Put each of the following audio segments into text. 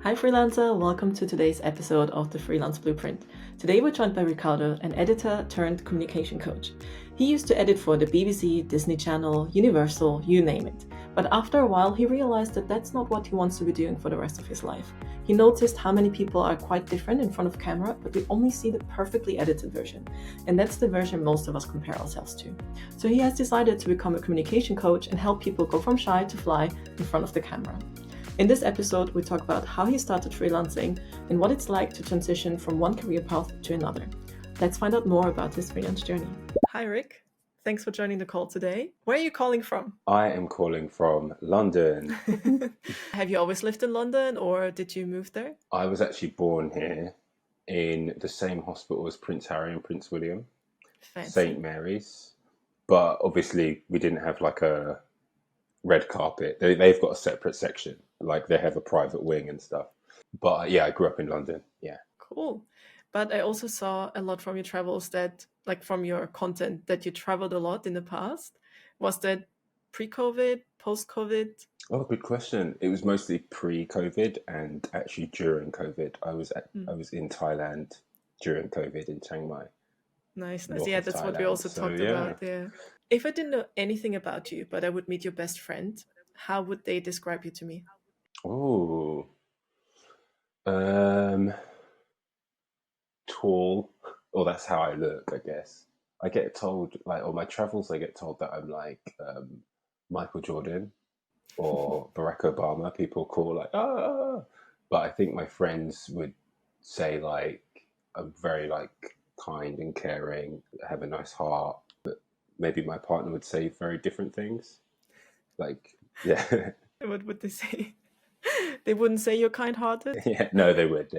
Hi freelancer, welcome to today's episode of the Freelance Blueprint. Today we're joined by Ricardo, an editor turned communication coach. He used to edit for the BBC, Disney Channel, Universal, you name it. But after a while he realized that that's not what he wants to be doing for the rest of his life. He noticed how many people are quite different in front of camera, but we only see the perfectly edited version. And that's the version most of us compare ourselves to. So he has decided to become a communication coach and help people go from shy to fly in front of the camera. In this episode, we talk about how he started freelancing and what it's like to transition from one career path to another. Let's find out more about his freelance journey. Hi, Rick. Thanks for joining the call today. Where are you calling from? I am calling from London. Have you always lived in London or did you move there? I was actually born here in the same hospital as Prince Harry and Prince William, Fancy. St. Mary's. But obviously we didn't have like a red carpet. They've got a separate section, like they have a private wing and stuff. But yeah, I grew up in London. Yeah. Cool. But I also saw a lot from your travels that, like from your content, that you traveled a lot in the past. Was that pre-COVID, post-COVID? Oh, good question. It was mostly pre-COVID and actually during COVID. I was in Thailand during COVID in Chiang Mai. Nice. North Yeah, of that's what we Thailand. also So, talked yeah. about. Yeah. If I didn't know anything about you, but I would meet your best friend, how would they describe you to me? Oh, tall. Or that's how I look, I guess. I get told, like, on my travels, I get told that I'm like Michael Jordan or Barack Obama. People call like, ah. But I think my friends would say like I'm very like kind and caring, have a nice heart. But maybe my partner would say very different things. Like, yeah. What would they say? They wouldn't say you're kind-hearted. Yeah, no, they would.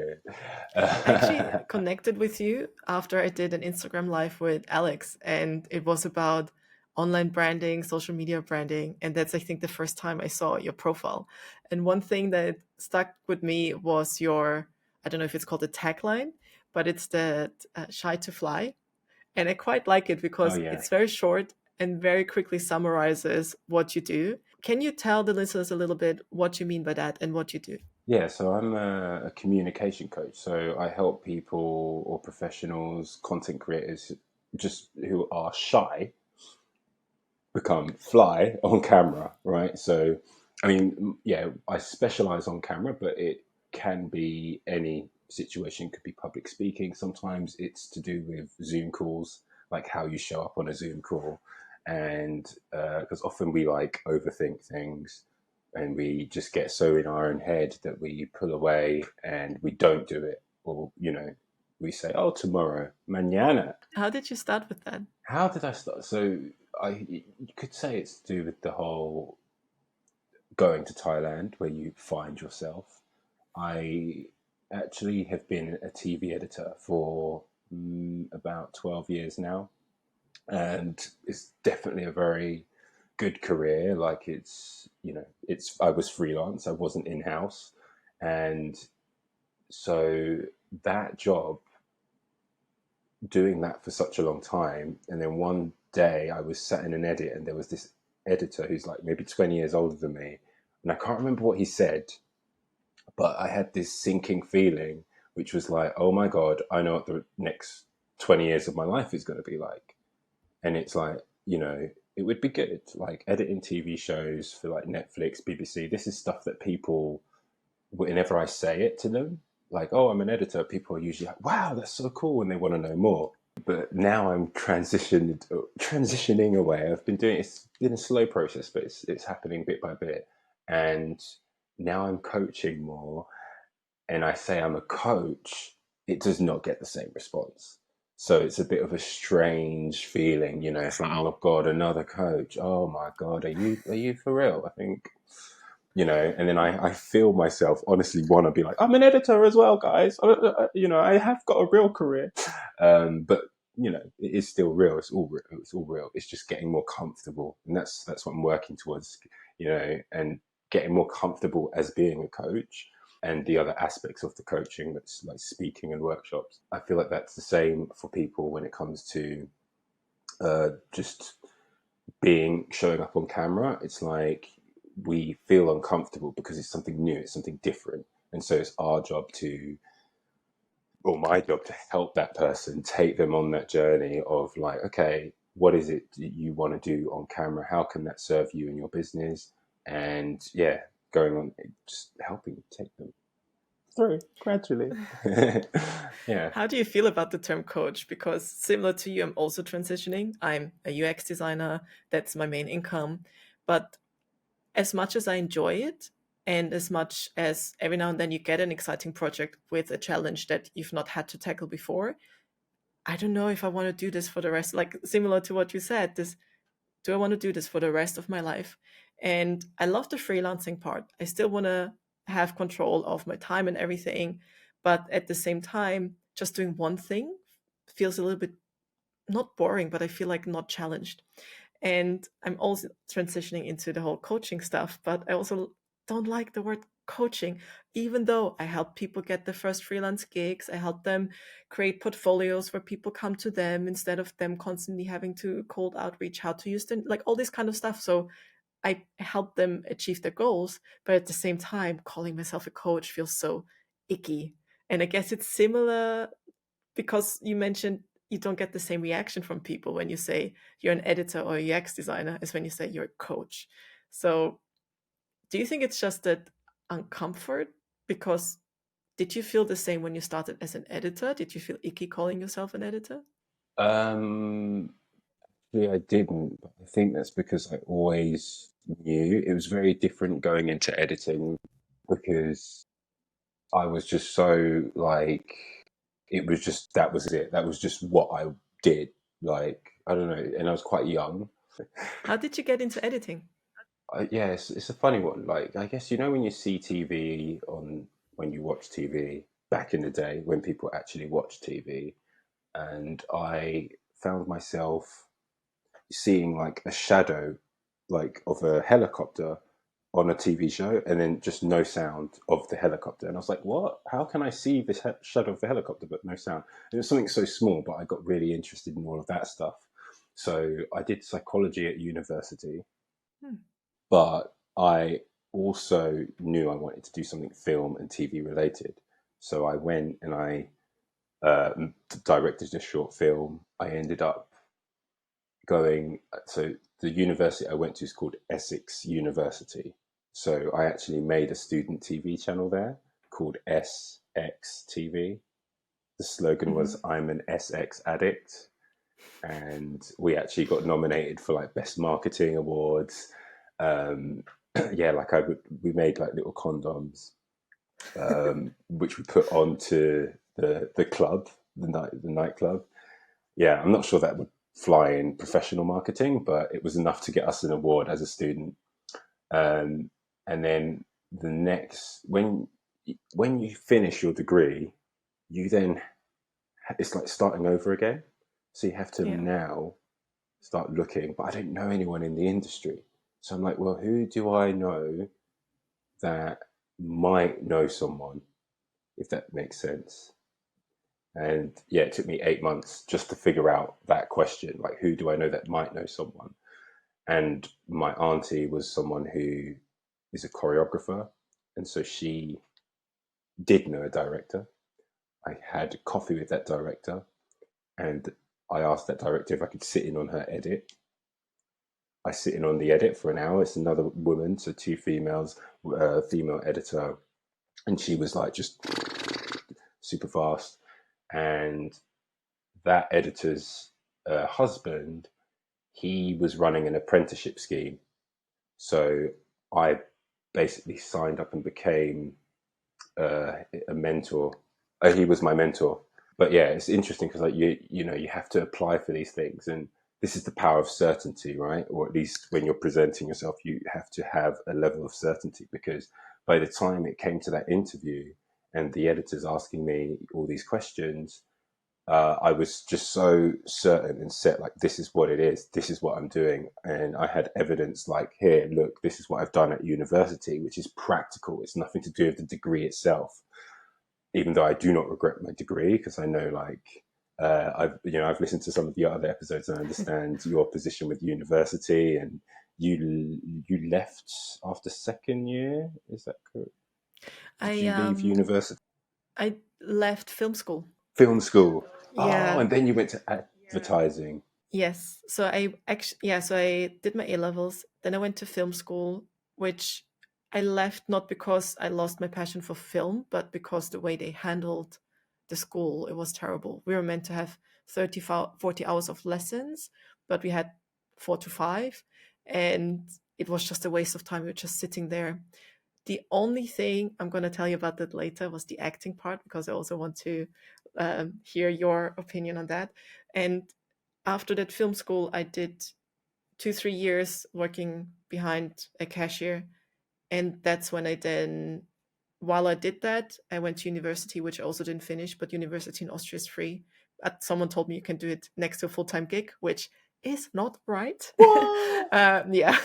I actually connected with you after I did an Instagram live with Alex, and it was about online branding, social media branding. And that's, I think, the first time I saw your profile. And one thing that stuck with me was your, I don't know if it's called a tagline, but it's that shy to fly. And I quite like it because yeah. it's very short and very quickly summarizes what you do. Can you tell the listeners a little bit what you mean by that and what you do? Yeah, so I'm a communication coach. So I help people or professionals, content creators, just who are shy, become fly on camera, right? So, I mean, yeah, I specialize on camera, but it can be any situation. It could be public speaking. Sometimes it's to do with Zoom calls, like how you show up on a Zoom call. And because often we like overthink things and we just get so in our own head that we pull away and we don't do it. Or, we say, oh, tomorrow, mañana. How did you start with that? How did I start? So you could say it's to do with the whole going to Thailand where you find yourself. I actually have been a TV editor for about 12 years now. And it's definitely a very good career. Like I was freelance. I wasn't in-house. And so that job, doing that for such a long time, and then one day I was sat in an edit and there was this editor who's like maybe 20 years older than me, and I can't remember what he said, but I had this sinking feeling which was like, oh my god, I know what the next 20 years of my life is going to be like. And it's like, it would be good, like editing TV shows for like Netflix, BBC. This is stuff that people, whenever I say it to them, like, oh, I'm an editor, people are usually like, wow, that's so cool, and they want to know more. But now I'm transitioning away. I've been doing it's been a slow process, but it's happening bit by bit. And now I'm coaching more. And I say I'm a coach, it does not get the same response. So it's a bit of a strange feeling, it's like, oh god, another coach. Oh my god, are you for real? I think, and then I feel myself honestly want to be like, I'm an editor as well, guys. I have got a real career. But it is still real. It's all real. It's just getting more comfortable. And that's what I'm working towards, and getting more comfortable as being a coach. And the other aspects of the coaching, that's like speaking and workshops. I feel like that's the same for people when it comes to just showing up on camera. It's like we feel uncomfortable because it's something new, it's something different. And so it's our job to, or my job, to help that person, take them on that journey of like, okay, what is it that you want to do on camera? How can that serve you in your business? And yeah, going on, just helping take them through gradually. Yeah. How do you feel about the term coach? Because similar to you, I'm also transitioning. I'm a UX designer. That's my main income. But as much as I enjoy it, and as much as every now and then you get an exciting project with a challenge that you've not had to tackle before, I don't know if I want to do this for the rest, like similar to what you said, this, do I want to do this for the rest of my life? And I love the freelancing part. I still want to have control of my time and everything. But at the same time, just doing one thing feels a little bit not boring, but I feel like not challenged. And I'm also transitioning into the whole coaching stuff, but I also don't like the word coaching, even though I help people get their first freelance gigs. I help them create portfolios where people come to them instead of them constantly having to cold outreach, how to use them, like all this kind of stuff. So I help them achieve their goals, but at the same time, calling myself a coach feels so icky. And I guess it's similar because you mentioned you don't get the same reaction from people when you say you're an editor or a UX designer as when you say you're a coach. So do you think it's just that uncomfort? Because did you feel the same when you started as an editor? Did you feel icky calling yourself an editor? Um, yeah, I didn't, but I think that's because I always knew it was very different going into editing because I was just so like, it was just, that was it. That was just what I did. Like, I don't know. And I was quite young. How did you get into editing? Yeah, it's a funny one. Like, I guess, when you see TV on, when you watch TV back in the day when people actually watched TV, and I found myself seeing like a shadow, like of a helicopter on a TV show, and then just no sound of the helicopter. And I was like, what? How can I see this shadow of the helicopter but no sound? And it was something so small, but I got really interested in all of that stuff. So I did psychology at university, Hmm. but I also knew I wanted to do something film and TV related. So I went and I uh, directed a short film. I ended up going, so the university I went to is called Essex University. So I actually made a student TV channel there called SX TV. The slogan was Mhm. "I'm an SX addict," and we actually got nominated for like best marketing awards. Um, yeah, like we made like little condoms, which we put onto the club, the nightclub. Yeah, I'm not sure that would fly in professional marketing, but it was enough to get us an award as a student. Um, and then the next, when you finish your degree, you then, it's like starting over again. So you have to Yeah. now start looking, but I don't know anyone in the industry. So I'm like, well, who do I know that might know someone, if that makes sense? And yeah, it took me 8 months just to figure out that question, like, who do I know that might know someone? And my auntie was someone who is a choreographer. And so she did know a director. I had coffee with that director, and I asked that director if I could sit in on her edit. I sit in on the edit for an hour. It's another woman, so two females, female editor, and she was like just super fast. And that editor's husband, he was running an apprenticeship scheme. So I basically signed up and became a mentor. He was my mentor. But yeah, it's interesting because like you have to apply for these things, and this is the power of certainty, right? Or at least when you're presenting yourself, you have to have a level of certainty, because by the time it came to that interview and the editors asking me all these questions, I was just so certain and set, like, this is what it is, this is what I'm doing. And I had evidence like, here, look, this is what I've done at university, which is practical. It's nothing to do with the degree itself, even though I do not regret my degree, because I know, like, I've listened to some of your other episodes and I understand your position with university, and you left after second year. Is that correct? Did I you leave um university? I left film school. Film school. Oh, Yeah. and then you went to advertising. Yes. So I actually, yeah, so I did my A levels, then I went to film school, which I left not because I lost my passion for film, but because the way they handled the school, it was terrible. We were meant to have 30, 40 hours of lessons, but we had 4 to 5, and it was just a waste of time. We were just sitting there. The only thing I'm going to tell you about that later was the acting part, because I also want to hear your opinion on that. And after that film school, I did 2, 3 years working behind a cashier. And that's when I then, while I did that, I went to university, which I also didn't finish, but university in Austria is free. Someone told me you can do it next to a full time gig, which is not right. What? Yeah.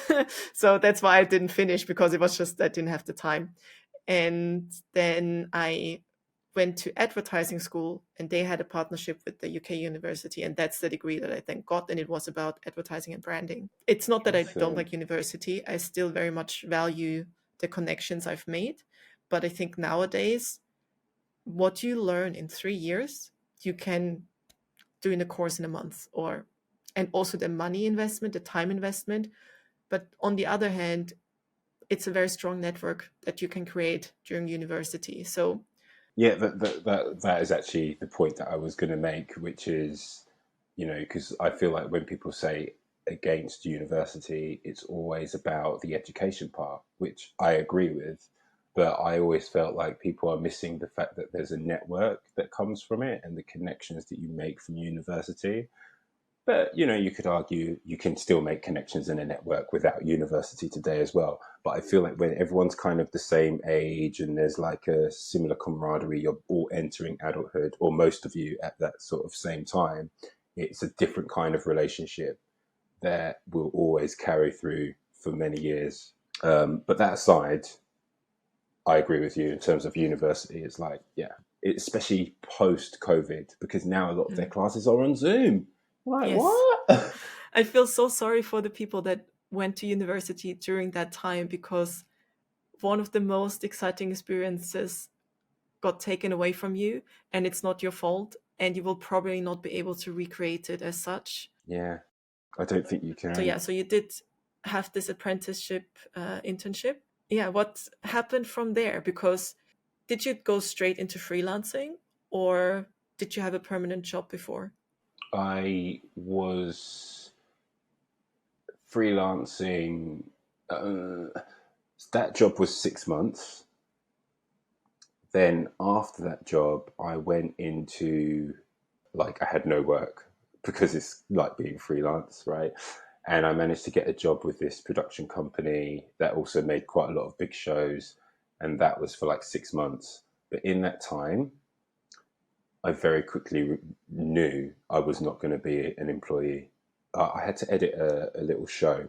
So that's why I didn't finish, because it was just I didn't have the time. And then I went to advertising school, and they had a partnership with the UK university, and that's the degree that I then got, and it was about advertising and branding. It's not that I don't Awesome. like university. I still very much value the connections I've made, but I think nowadays what you learn in 3 years you can do in a course in a month, or and also the money investment, the time investment. But on the other hand, it's a very strong network that you can create during university. So Yeah, that is actually the point that I was going to make, which is, because I feel like when people say against university, it's always about the education part, which I agree with. But I always felt like people are missing the fact that there's a network that comes from it and the connections that you make from university. But you could argue you can still make connections in a network without university today as well. But I feel like when everyone's kind of the same age and there's like a similar camaraderie, you're all entering adulthood, or most of you at that sort of same time, it's a different kind of relationship that will always carry through for many years. But that aside, I agree with you in terms of university. It's like, yeah, especially post COVID, because now a lot of their mm, classes are on Zoom. Like, yes, what? I feel so sorry for the people that went to university during that time, because one of the most exciting experiences got taken away from you, and it's not your fault, and you will probably not be able to recreate it as such. Yeah, I don't think you So can. yeah, so you did have this apprenticeship internship. Yeah, what happened from there? Because did you go straight into freelancing, or did you have a permanent job before? I was freelancing. That job was 6 months. Then after that job, I went into, like, I had no work because it's like being freelance, right? And I managed to get a job with this production company that also made quite a lot of big shows. And that was for like 6 months. But in that time, I very quickly knew I was not going to be an employee. I had to edit a little show,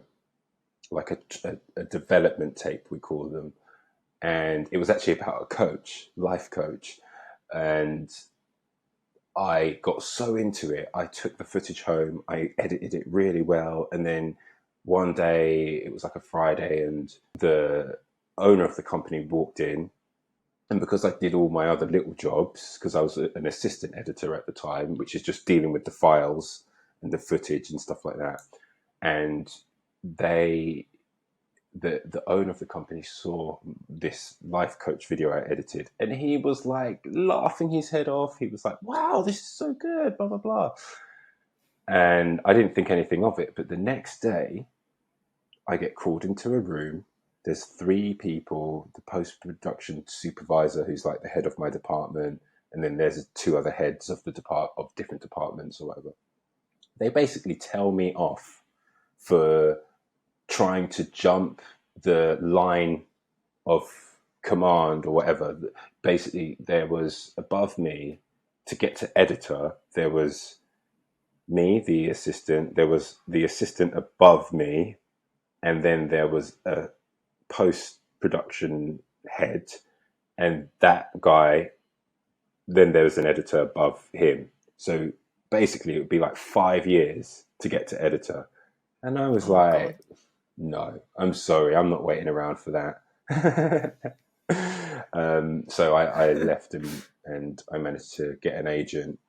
like a development tape, we call them. And it was actually about a coach, life coach. And I got so into it. I took the footage home, I edited it really well. And then one day, it was like a Friday, and the owner of the company walked in. And because I did all my other little jobs, because I was an assistant editor at the time, which is just dealing with the files and the footage and stuff like that. And they, the owner of the company saw this life coach video I edited, and he was like laughing his head off. He was like, "Wow, this is so good," blah blah blah. And I didn't think anything of it. But the next day, I get called into a room. There's three people: the post production supervisor, who's like the head of my department, and then there's two other heads of of different departments or whatever. They basically tell me off for trying to jump the line of command or whatever. Basically, there was above me, to get to editor, there was me, the assistant, there was the assistant above me, and then there was a post production head, and that guy, then there was an editor above him. So basically, it would be like 5 years to get to editor. And I was Oh God. like, no, I'm sorry, I'm not waiting around for that. So I left and I managed to get an agent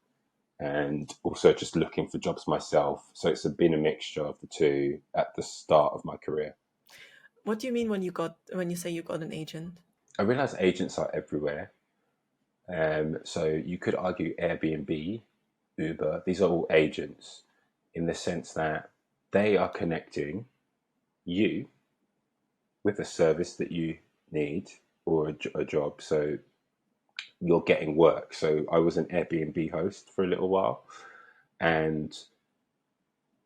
and also just looking for jobs myself. So it's been a mixture of the two at the start of my career. What do you mean when you say you got an agent? I realize agents are everywhere. So you could argue Airbnb, Uber, these are all agents in the sense that they are connecting you with a service that you need or a job. So you're getting work. So I was an Airbnb host for a little while. And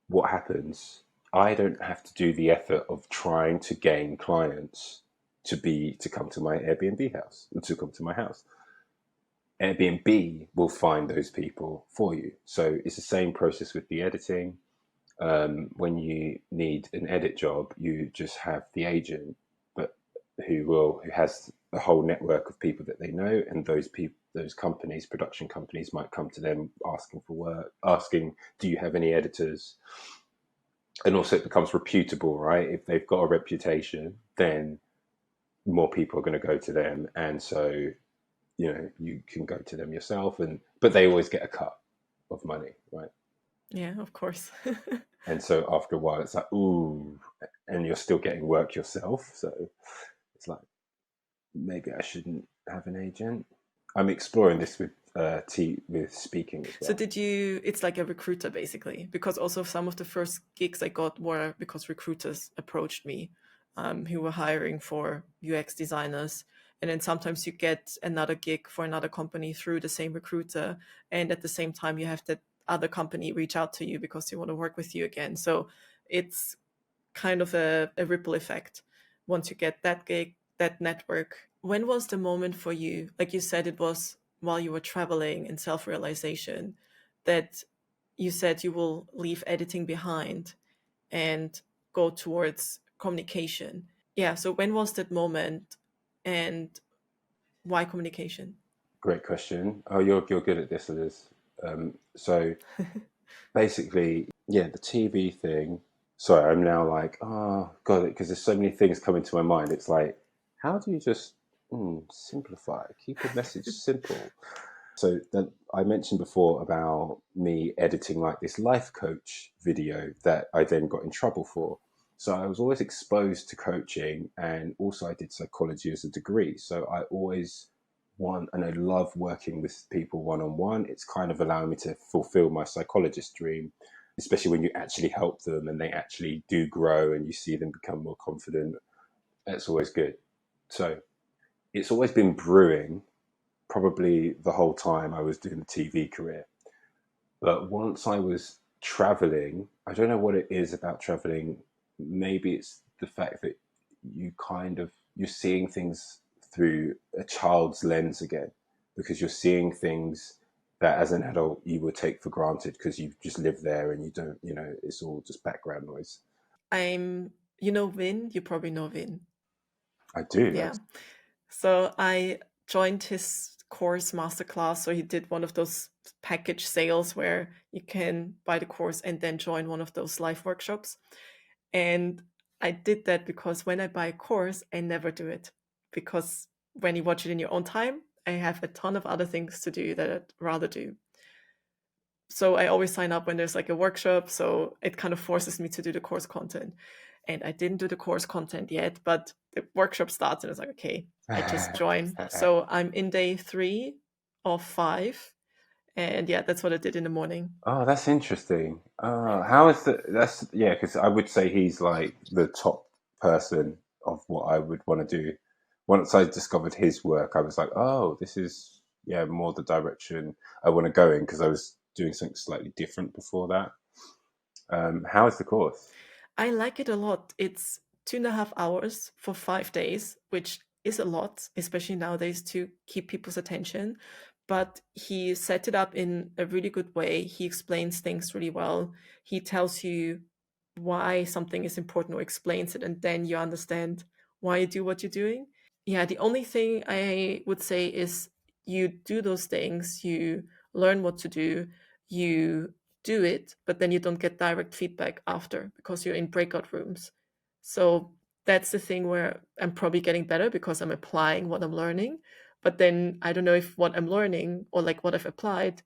what happens? I don't have to do the effort of trying to gain clients to come to my Airbnb house, to come to my house. Airbnb will find those people for you. So it's the same process with the editing. When you need an edit job, you just have the agent, but who has a whole network of people that they know, and those companies, production companies, might come to them asking for work, asking, "Do you have any editors?" And also, it becomes reputable, right? If they've got a reputation, then more people are going to go to them, and so you can go to them yourself, but they always get a cut of money, right? Yeah, of course. And so after a while, it's like, ooh, and you're still getting work yourself. So it's like, maybe I shouldn't have an agent. I'm exploring this with speaking as So well. it's like a recruiter basically, because also some of the first gigs I got were because recruiters approached me, who were hiring for UX designers. And then sometimes you get another gig for another company through the same recruiter. And at the same time, you have that other company reach out to you because they want to work with you again. So it's kind of a ripple effect. Once you get that gig, that network. When was the moment for you? Like you said, it was while you were traveling and self-realization that you said you will leave editing behind and go towards communication. Yeah. So when was that moment and why communication? Great question. Oh, you're good at this, Liz. So basically, yeah, the TV thing. Sorry, I'm now like, oh god, because there's so many things coming to my mind. It's like, how do you just simplify, keep a message simple? So then I mentioned before about me editing like this life coach video that I then got in trouble for. So I was always exposed to coaching, and also I did psychology as a degree. So I always want, and I love working with people one on one. It's kind of allowing me to fulfill my psychologist dream, especially when you actually help them and they actually do grow and you see them become more confident. That's always good. So it's always been brewing probably the whole time I was doing the TV career. But once I was traveling, I don't know what it is about traveling. Maybe it's the fact that you're seeing things through a child's lens again, because you're seeing things that as an adult you would take for granted because you've just lived there and you don't, it's all just background noise. Vin, you probably know Vin. I do. Yeah. So I joined his course masterclass. So he did one of those package sales where you can buy the course and then join one of those live workshops. And I did that because when I buy a course, I never do it. Because when you watch it in your own time, I have a ton of other things to do that I'd rather do. So I always sign up when there's like a workshop. So it kind of forces me to do the course content. And I didn't do the course content yet, but the workshop starts and it's like, okay, I just join. So I'm in day 3 of 5. And yeah, that's what I did in the morning. Oh, that's interesting. How is that's yeah, because I would say he's like the top person of what I would want to do. Once I discovered his work, I was like, oh, this is more the direction I want to go in, because I was doing something slightly different before that. How is the course? I like it a lot. It's 2.5 hours for 5 days, which is a lot, especially nowadays to keep people's attention. But he set it up in a really good way. He explains things really well. He tells you why something is important or explains it, and then you understand why you do what you're doing. Yeah, the only thing I would say is you do those things, you learn what to do, you do it, but then you don't get direct feedback after because you're in breakout rooms. So that's the thing where I'm probably getting better because I'm applying what I'm learning. But then I don't know if what I'm learning or like what I've applied,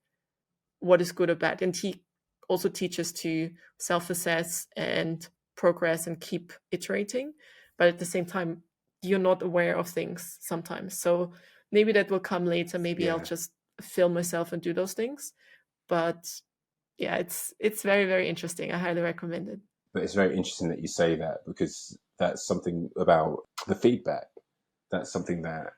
what is good or bad. And he also teaches to self-assess and progress and keep iterating. But at the same time, you're not aware of things sometimes. So maybe that will come later. Maybe I'll Yeah. just film myself and do those things. But yeah, it's very, very interesting. I highly recommend it. But it's very interesting that you say that, because that's something about the feedback. That's something that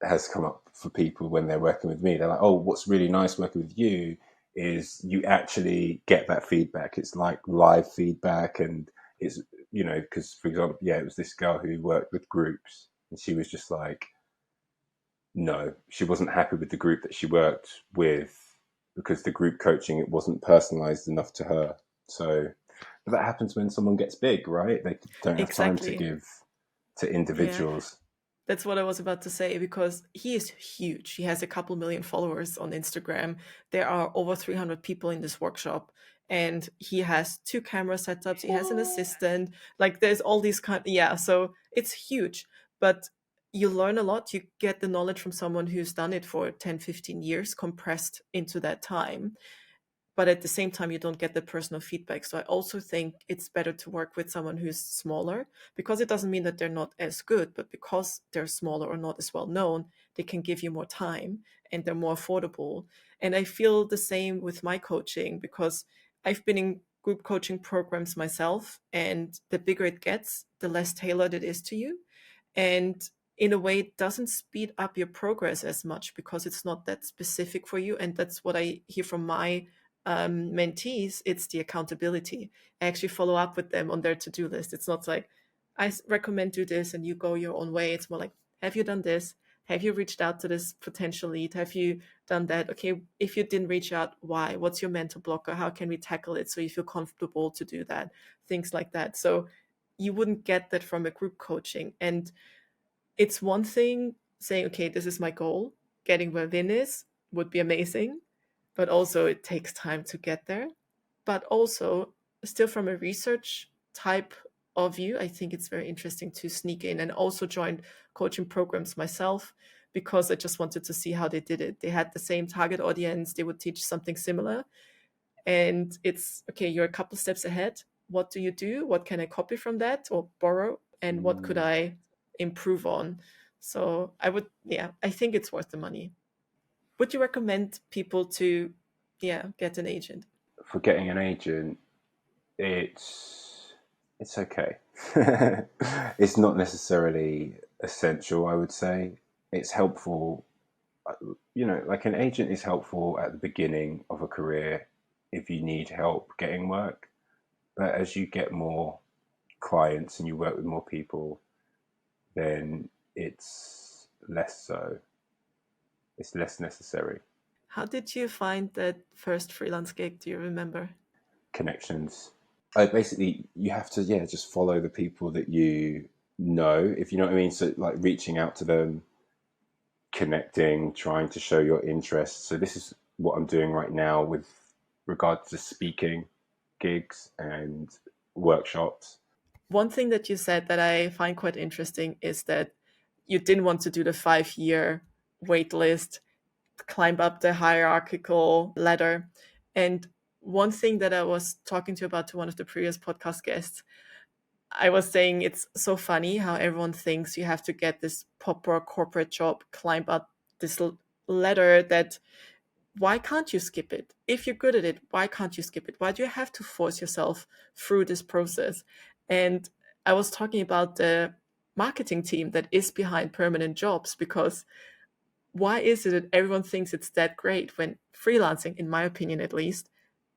has come up for people when they're working with me. They're like, oh, what's really nice working with you is you actually get that feedback. It's like live feedback. And it's, because for example, yeah, it was this girl who worked with groups, and she was just like, no, she wasn't happy with the group that she worked with, because the group coaching, it wasn't personalized enough to her. So that happens when someone gets big, right? They don't have time to Exactly. give to Yeah. individuals. That's what I was about to say because he is huge. He has a couple million followers on Instagram. There are over 300 people in this workshop, and he has 2 camera setups. He has an assistant. Like there's all these yeah, so it's huge. But you learn a lot. You get the knowledge from someone who's done it for 10, 15 years compressed into that time, but at the same time you don't get the personal feedback. So I also think it's better to work with someone who's smaller, because it doesn't mean that they're not as good, but because they're smaller or not as well known, they can give you more time and they're more affordable. And I feel the same with my coaching, because I've been in group coaching programs myself, and the bigger it gets, the less tailored it is to you. And in a way, it doesn't speed up your progress as much because it's not that specific for you. And that's what I hear from my mentees. It's the accountability. I actually follow up with them on their to-do list. It's not like recommend do this and you go your own way. It's more like, have you done this? Have you reached out to this potential lead? Have you done that? Okay, if you didn't reach out, why? What's your mental blocker? How can we tackle it so you feel comfortable to do that? Things like that. So you wouldn't get that from a group coaching. And it's one thing saying, okay, this is my goal. Getting where Vin is would be amazing, but also it takes time to get there. But also, still from a research type of view, I think it's very interesting to sneak in and also join coaching programs myself, because I just wanted to see how they did it. They had the same target audience, they would teach something similar. And it's okay, you're a couple steps ahead. What do you do? What can I copy from that or borrow? And what could Mm. I improve on? So I would, yeah, I think it's worth the money. Would you recommend people to, yeah, get an agent? For getting an agent, it's okay. It's not necessarily essential, I would say. It's helpful, like an agent is helpful at the beginning of a career if you need help getting work. But as you get more clients and you work with more people, then it's less so. It's less necessary. How did you find that first freelance gig? Do you remember? Connections. Basically, you have to, yeah, just follow the people that you know, if you know what I mean. So, like reaching out to them, connecting, trying to show your interest. So, this is what I'm doing right now with regards to speaking gigs and workshops. One thing that you said that I find quite interesting is that you didn't want to do the 5 year wait list, climb up the hierarchical ladder. And one thing that I was talking to one of the previous podcast guests, I was saying it's so funny how everyone thinks you have to get this proper corporate job, climb up this ladder that why can't you skip it? If you're good at it, why can't you skip it? Why do you have to force yourself through this process? And I was talking about the marketing team that is behind permanent jobs, because why is it that everyone thinks it's that great when freelancing, in my opinion at least,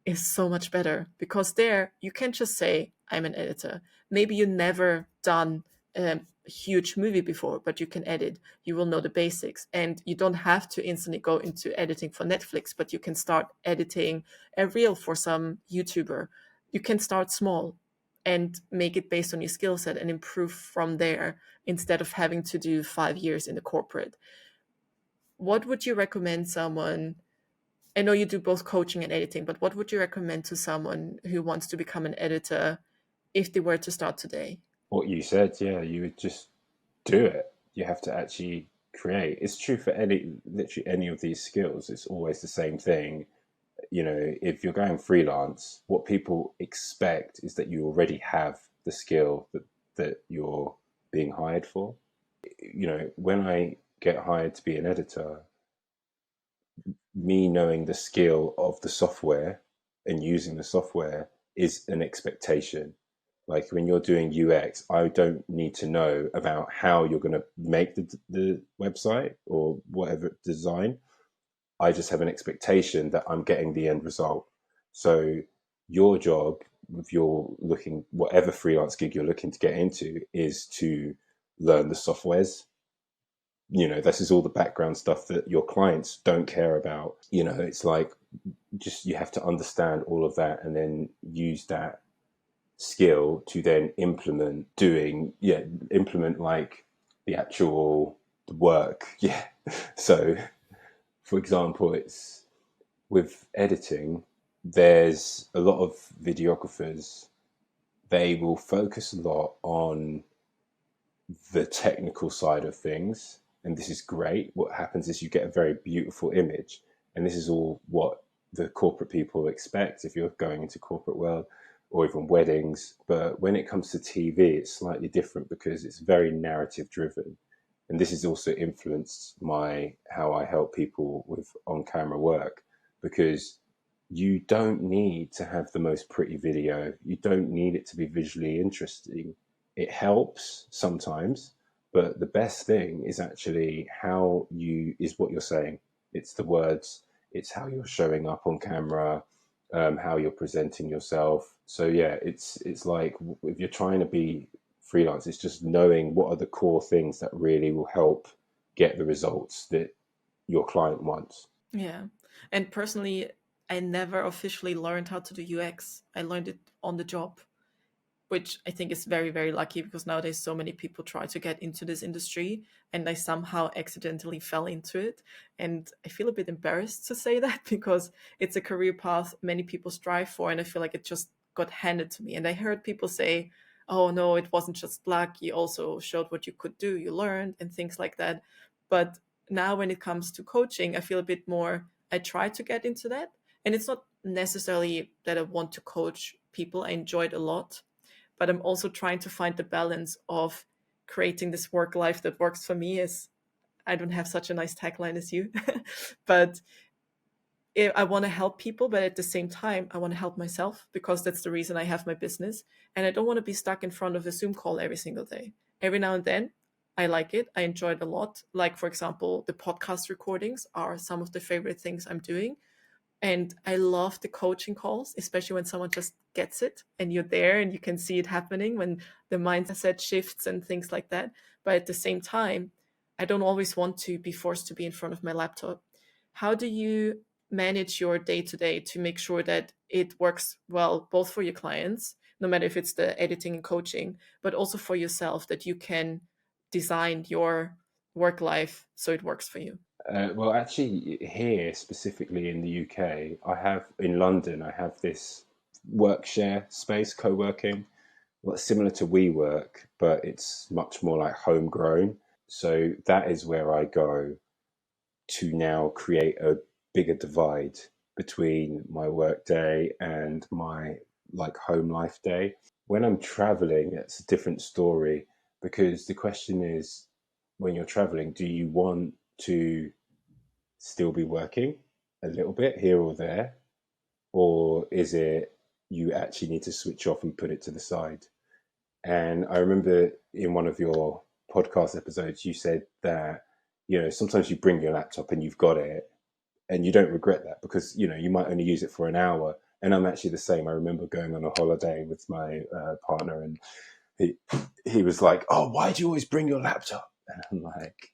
is so much better? Because there you can just say, I'm an editor. Maybe you never done a huge movie before, but you can edit. You will know the basics. And you don't have to instantly go into editing for Netflix, but you can start editing a reel for some YouTuber. You can start small and make it based on your skill set and improve from there instead of having to do 5 years in the corporate. What would you recommend someone? I know you do both coaching and editing, but what would you recommend to someone who wants to become an editor if they were to start today? What you said, yeah, you would just do it. You have to actually create. It's true for literally any of these skills. It's always the same thing. If you're going freelance, what people expect is that you already have the skill that you're being hired for. When I get hired to be an editor, me knowing the skill of the software and using the software is an expectation. Like when you're doing UX, I don't need to know about how you're going to make the website or whatever design. I just have an expectation that I'm getting the end result. So your job, if you're looking, whatever freelance gig you're looking to get into, is to learn the softwares. This is all the background stuff that your clients don't care about. It's like, just, you have to understand all of that and then use that skill to then implement like the actual work. Yeah. So for example, it's with editing, there's a lot of videographers, they will focus a lot on the technical side of things. And this is great. What happens is you get a very beautiful image. And this is all what the corporate people expect if you're going into corporate world or even weddings. But when it comes to TV, it's slightly different because it's very narrative driven. And this has also influenced how I help people with on camera work, because you don't need to have the most pretty video. You don't need it to be visually interesting. It helps sometimes, but the best thing is actually is what you're saying. It's the words, it's how you're showing up on camera, how you're presenting yourself. So yeah, it's like, if you're trying to be freelance, it's just knowing what are the core things that really will help get the results that your client wants. Yeah. And personally, I never officially learned how to do UX. I learned it on the job, which I think is very, very lucky, because nowadays so many people try to get into this industry and I somehow accidentally fell into it. And I feel a bit embarrassed to say that because it's a career path many people strive for. And I feel like it just got handed to me. And I heard people say, oh, no, it wasn't just luck. You also showed what you could do. You learned and things like that. But now when it comes to coaching, I feel a bit more, I try to get into that. And it's not necessarily that I want to coach people. I enjoy it a lot, but I'm also trying to find the balance of creating this work life that works for me. As I don't have such a nice tagline as you, but I want to help people, but at the same time, I want to help myself, because that's the reason I have my business. And I don't want to be stuck in front of a Zoom call every single day. Every now and then, I like it. I enjoy it a lot. Like, for example, the podcast recordings are some of the favorite things I'm doing. And I love the coaching calls, especially when someone just gets it and you're there and you can see it happening, when the mindset shifts and things like that. But at the same time, I don't always want to be forced to be in front of my laptop. How do you manage your day to day to make sure that it works well, both for your clients, no matter if it's the editing and coaching, but also for yourself, that you can design your work life so it works for you? Well, actually, here specifically in the UK, in London, I have this work share space, co-working, well, similar to WeWork, but it's much more like homegrown. So that is where I go to now create a bigger divide between my work day and my like home life day. When I'm traveling, it's a different story, because the question is, when you're traveling, do you want to still be working a little bit here or there, or is it you actually need to switch off and put it to the side? And I remember in one of your podcast episodes, you said that, sometimes you bring your laptop and you've got it and you don't regret that, because, you might only use it for an hour. And I'm actually the same. I remember going on a holiday with my partner, and he, he was like, oh, why do you always bring your laptop? And I'm like,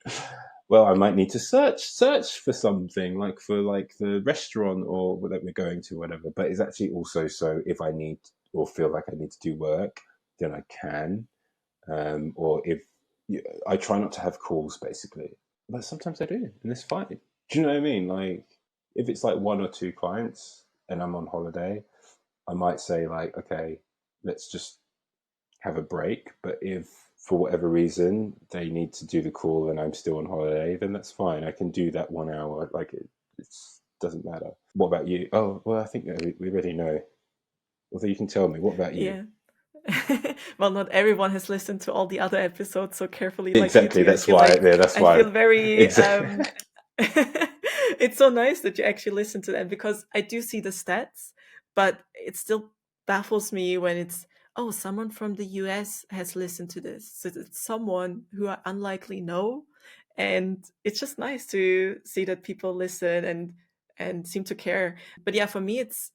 well, I might need to search for something, like for like the restaurant or that we're going to, whatever. But it's actually also so if I need or feel like I need to do work, then I can. Or if I try not to have calls, basically, but sometimes I do, and it's fine. Do you know what I mean? Like, if it's like one or two clients and I'm on holiday, I might say like, okay, let's just have a break. But if for whatever reason they need to do the call and I'm still on holiday, then that's fine. I can do that 1 hour. Like it doesn't matter. What about you? Oh, well, I think we already know. Although you can tell me. What about you? Yeah. Well, not everyone has listened to all the other episodes so carefully like you Exactly. do. I That's feel why. like Yeah, that's I feel why. very Exactly. it's so nice that you actually listen to them, because I do see the stats, but it still baffles me when it's, oh, someone from the US has listened to this. So it's someone who I unlikely know. And it's just nice to see that people listen and seem to care. But yeah, for me, it's,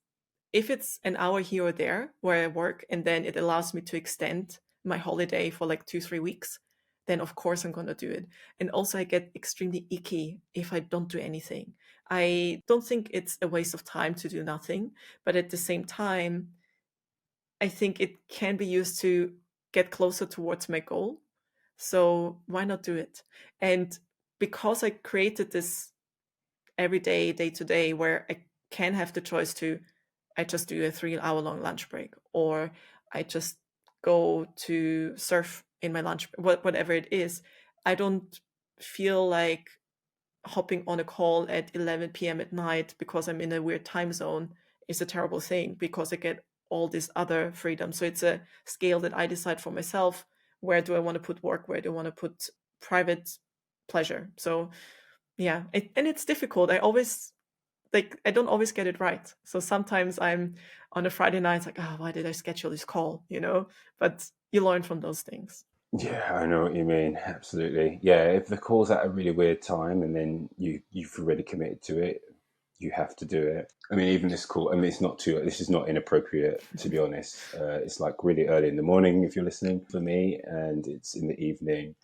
if it's an hour here or there where I work and then it allows me to extend my holiday for like 2, 3 weeks, then of course I'm going to do it. And also, I get extremely icky if I don't do anything. I don't think it's a waste of time to do nothing, but at the same time, I think it can be used to get closer towards my goal. So why not do it? And because I created this every day, day to day, where I can have the choice to, I just do a 3 hour long lunch break, or I just go to surf in my lunch, whatever it is. I don't feel like hopping on a call at 11 p.m. at night because I'm in a weird time zone is a terrible thing, because I get all this other freedom. So it's a scale that I decide for myself. Where do I want to put work? Where do I want to put private pleasure? So yeah, and it's difficult. I don't always get it right. So sometimes I'm on a Friday night, like, oh, why did I schedule this call? But you learn from those things. Yeah, I know what you mean. Absolutely. Yeah, if the call's at a really weird time and then you've already committed to it, you have to do it. I mean, even this call. I mean, it's not too. This is not inappropriate, to be honest. It's like really early in the morning if you're listening for me, and it's in the evening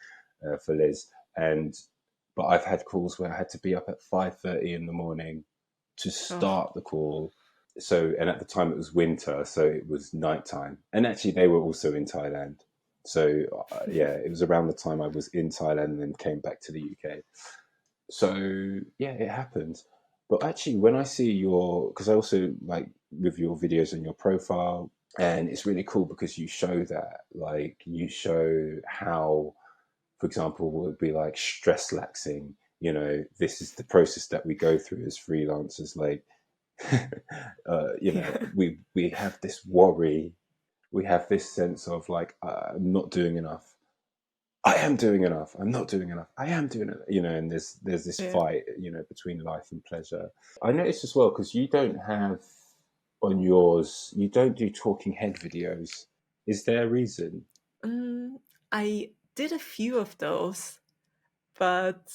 for Liz. But I've had calls where I had to be up at 5:30 in the morning to Oh, start the call. So, and at the time it was winter, so it was nighttime. And actually, they were also in Thailand. So, yeah, it was around the time I was in Thailand and then came back to the UK. So, yeah, it happened. But actually, when I see because I also like with your videos and your profile, and it's really cool because you show that, like, you show how, for example, would be like stress laxing. This is the process that we go through as freelancers. Like, yeah, we have this worry, we have this sense of like, I'm not doing enough. I am doing enough. I'm not doing enough. I am doing it. And there's this yeah. fight, between life and pleasure. I noticed as well because you don't have on yours, you don't do talking head videos. Is there a reason? Mm, I did a few of those, but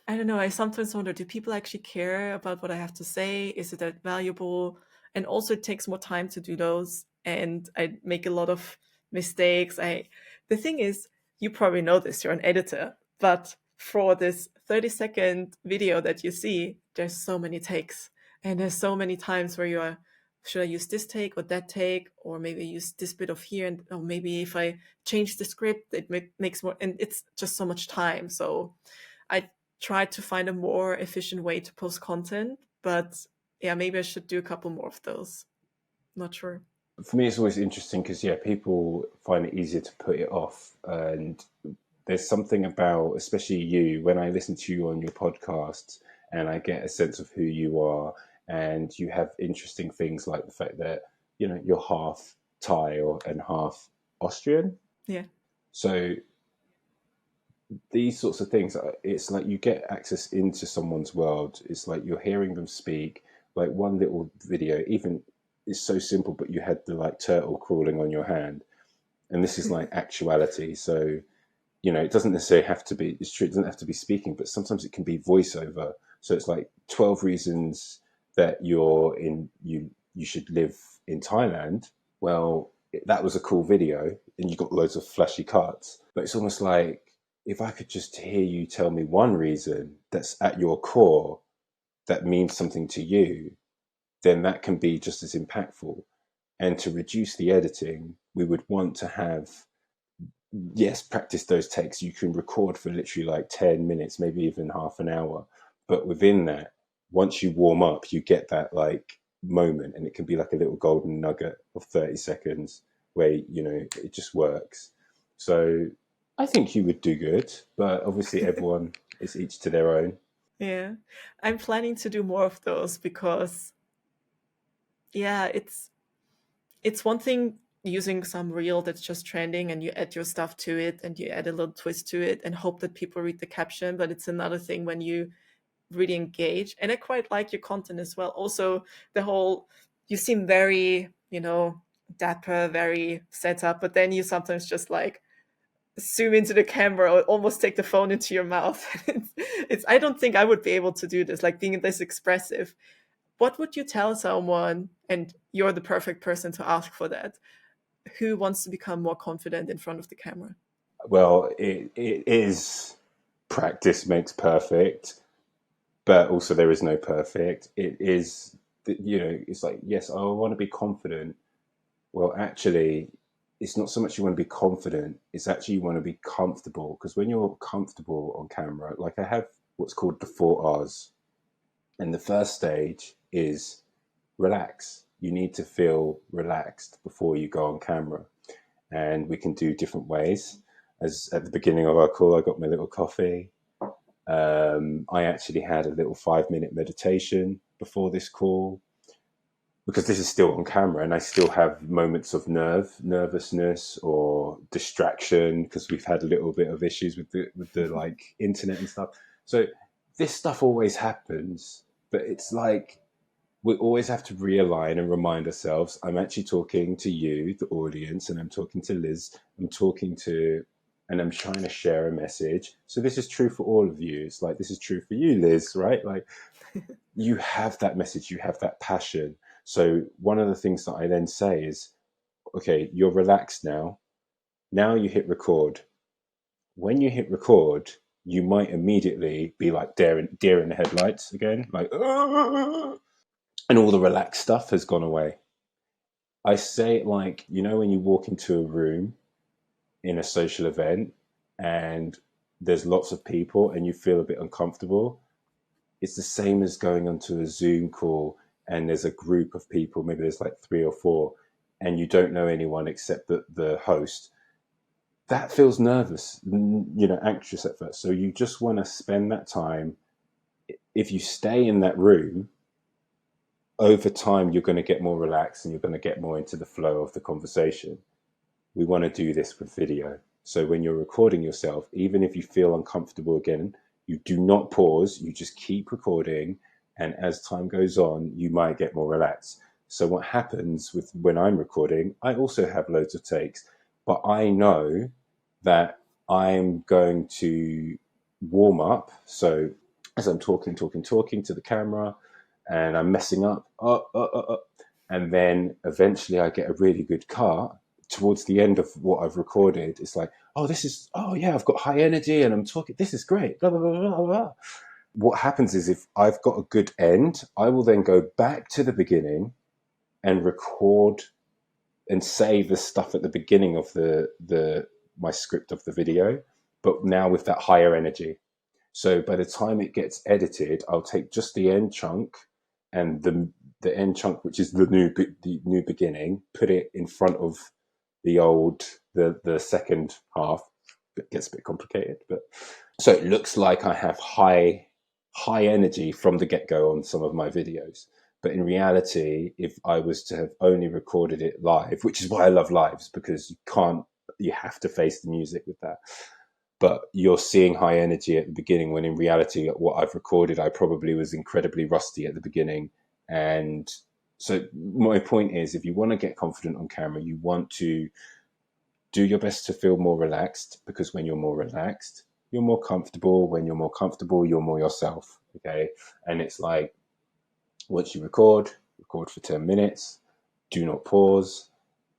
I don't know. I sometimes wonder, do people actually care about what I have to say? Is it that valuable? And also, it takes more time to do those, and I make a lot of mistakes. The thing is, you probably know this, you're an editor, but for this 30-second video that you see, there's so many takes, and there's so many times where you are, should I use this take or that take, or maybe use this bit of here, and or maybe if I change the script, it makes more, and it's just so much time. So I tried to find a more efficient way to post content, but yeah, maybe I should do a couple more of those. Not sure. For me, it's always interesting because, yeah, people find it easier to put it off. And there's something about, especially you, when I listen to you on your podcast and I get a sense of who you are, and you have interesting things like the fact that, you're half Thai and half Austrian. Yeah. So these sorts of things, it's like you get access into someone's world. It's like you're hearing them speak. Like one little video, even is so simple, but you had the like turtle crawling on your hand, and this is like actuality. So it doesn't necessarily have to be. It's true, it doesn't have to be speaking, but sometimes it can be voiceover. So it's like 12 reasons that you should live in Thailand. Well, that was a cool video, and you got loads of flashy cuts. But it's almost like if I could just hear you tell me one reason that's at your core that means something to you, then that can be just as impactful. And to reduce the editing, we would want to have, yes, practice those takes. You can record for literally like 10 minutes, maybe even half an hour. But within that, once you warm up, you get that like moment, and it can be like a little golden nugget of 30 seconds. where, you know, it just works. So I think you would do good, but obviously everyone is each to their own. Yeah. I'm planning to do more of those because yeah, it's one thing using some reel that's just trending and you add your stuff to it and you add a little twist to it and hope that people read the caption, but it's another thing when you really engage. And I quite like your content as well. Also, the whole, you seem very, you know, dapper, very set up, but then you sometimes just like zoom into the camera or almost take the phone into your mouth. It's I don't think I would be able to do this, like being this expressive. What would you tell someone, and you're the perfect person to ask for that, who wants to become more confident in front of the camera? Well, it is practice makes perfect, but also there is no perfect. It is, you know, it's like, yes, I want to be confident. Well, actually, it's not so much you want to be confident, it's actually you want to be comfortable. Because when you're comfortable on camera, like I have what's called the 4 R's. And the first stage is relax. You need to feel relaxed before you go on camera. And we can do different ways. As at the beginning of our call, I got my little coffee. I actually had a little 5-minute meditation before this call, because this is still on camera and I still have moments of nervousness or distraction, because we've had a little bit of issues with the like internet and stuff. So this stuff always happens, but it's like we always have to realign and remind ourselves, I'm actually talking to you, the audience, and I'm talking to Liz, and I'm trying to share a message. So this is true for all of you. It's like, this is true for you, Liz, right? Like, you have that message, you have that passion. So one of the things that I then say is, okay, you're relaxed now. Now you hit record. When you hit record, you might immediately be like deer in the headlights again, like, "Ah!" And all the relaxed stuff has gone away. I say it like, you know, when you walk into a room in a social event and there's lots of people and you feel a bit uncomfortable, it's the same as going onto a Zoom call and there's a group of people, maybe there's like 3 or 4, and you don't know anyone except the host. That feels nervous, you know, anxious at first. So you just want to spend that time. If you stay in that room, over time, you're going to get more relaxed and you're going to get more into the flow of the conversation. We want to do this with video. So when you're recording yourself, even if you feel uncomfortable again, you do not pause, you just keep recording. And as time goes on, you might get more relaxed. So what happens with when I'm recording, I also have loads of takes, but I know that I'm going to warm up. So as I'm talking to the camera and I'm messing up, and then eventually I get a really good cut towards the end of what I've recorded. It's like, oh yeah, I've got high energy and I'm talking, this is great, blah, blah, blah, blah, blah. What happens is, if I've got a good end, I will then go back to the beginning and record and say the stuff at the beginning of my script of the video, but now with that higher energy. So by the time it gets edited, I'll take just the end chunk and the end chunk, which is the new beginning, put it in front of the second half. It gets a bit complicated, but so it looks like I have high energy from the get-go on some of my videos. But in reality, if I was to have only recorded it live, which is why I love lives, because you have to face the music with that. But you're seeing high energy at the beginning, when in reality, what I've recorded, I probably was incredibly rusty at the beginning. And so my point is, if you want to get confident on camera, you want to do your best to feel more relaxed, because when you're more relaxed, you're more comfortable. When you're more comfortable, you're more yourself. Okay. And it's like, once you record for 10 minutes, do not pause.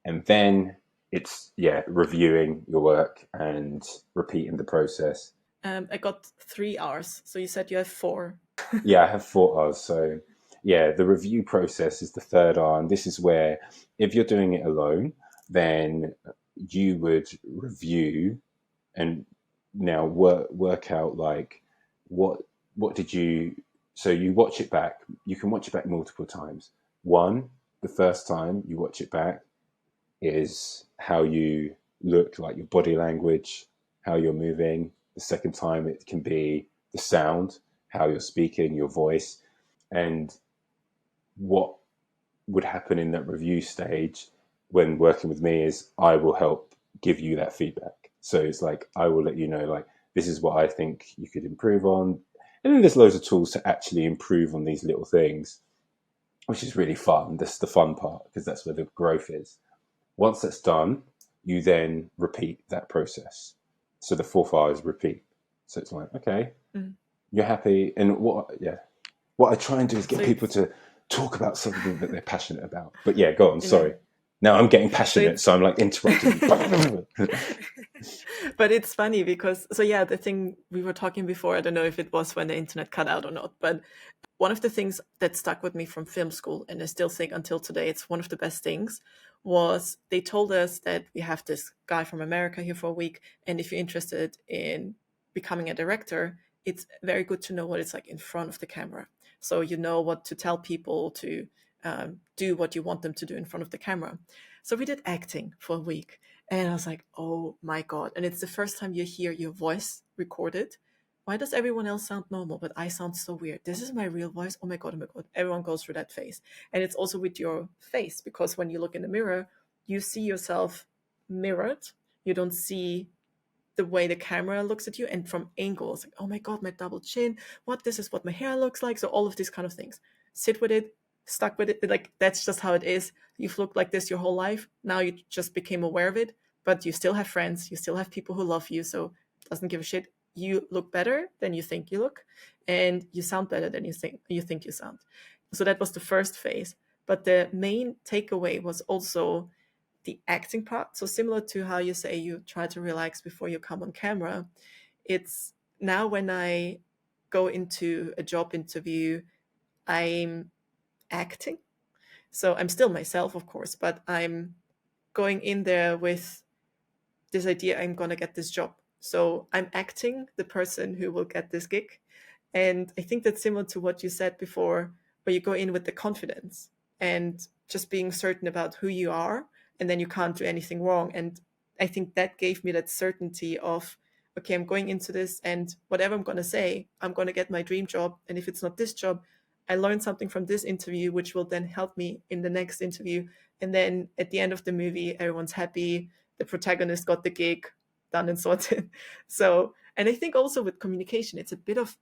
And then it's, reviewing your work and repeating the process. I got 3 hours. So you said you have four. Yeah, I have 4 R's. So yeah, the review process is the third R. And this is where, if you're doing it alone, then you would review and now work out like what did you, so you watch it back. You can watch it back multiple times. The first time you watch it back is how you look, like your body language, how you're moving. The second time, it can be the sound, how you're speaking, your voice. And what would happen in that review stage when working with me is I will help give you that feedback. So it's like, I will let you know, like, this is what I think you could improve on. And then there's loads of tools to actually improve on these little things, which is really fun. That's the fun part, because that's where the growth is. Once that's done, you then repeat that process. So the 4 5s repeat. So it's like, okay, you're happy. And what I try and do is get people to talk about something that they're passionate about. But yeah, go on. Sorry. Now I'm getting passionate, so I'm like interrupting you. But it's funny because, the thing we were talking before, I don't know if it was when the internet cut out or not, but one of the things that stuck with me from film school, and I still think until today it's one of the best things, was they told us that we have this guy from America here for a week, and if you're interested in becoming a director, it's very good to know what it's like in front of the camera. So you know what to tell people to do what you want them to do in front of the camera. So we did acting for a week, and I was like, oh my God. And it's the first time you hear your voice recorded. Why does everyone else sound normal, but I sound so weird? This is my real voice. Oh my God, oh my God. Everyone goes through that phase. And it's also with your face, because when you look in the mirror, you see yourself mirrored. You don't see the way the camera looks at you, and from angles, like, oh my God, my double chin. What? This is what my hair looks like. So all of these kind of things. Sit with it, stuck with it. Like, that's just how it is. You've looked like this your whole life. Now you just became aware of it, but you still have friends. You still have people who love you. So it doesn't give a shit. You look better than you think you look, and you sound better than you think you sound. So that was the first phase. But the main takeaway was also the acting part. So similar to how you say you try to relax before you come on camera, it's now when I go into a job interview, I'm acting. So I'm still myself, of course, but I'm going in there with this idea I'm going to get this job. So I'm acting the person who will get this gig. And I think that's similar to what you said before, where you go in with the confidence and just being certain about who you are, and then you can't do anything wrong. And I think that gave me that certainty of, okay, I'm going into this, and whatever I'm going to say, I'm going to get my dream job. And if it's not this job, I learned something from this interview, which will then help me in the next interview. And then at the end of the movie, everyone's happy. The protagonist got the gig, done and sorted. So, and I think also with communication, it's a bit of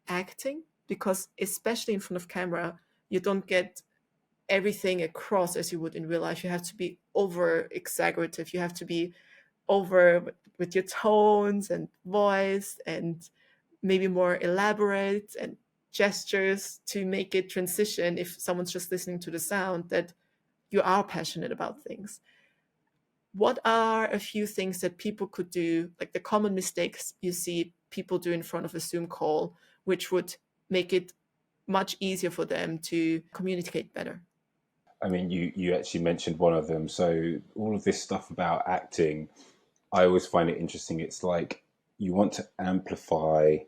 acting, because especially in front of camera, you don't get everything across as you would in real life. You have to be over exaggerative. You have to be over with your tones and voice, and maybe more elaborate, and gestures to make it transition, if someone's just listening to the sound, that you are passionate about things. What are a few things that people could do, like the common mistakes you see people do in front of a Zoom call, which would make it much easier for them to communicate better? I mean, you actually mentioned one of them. So all of this stuff about acting, I always find it interesting. It's like you want to amplify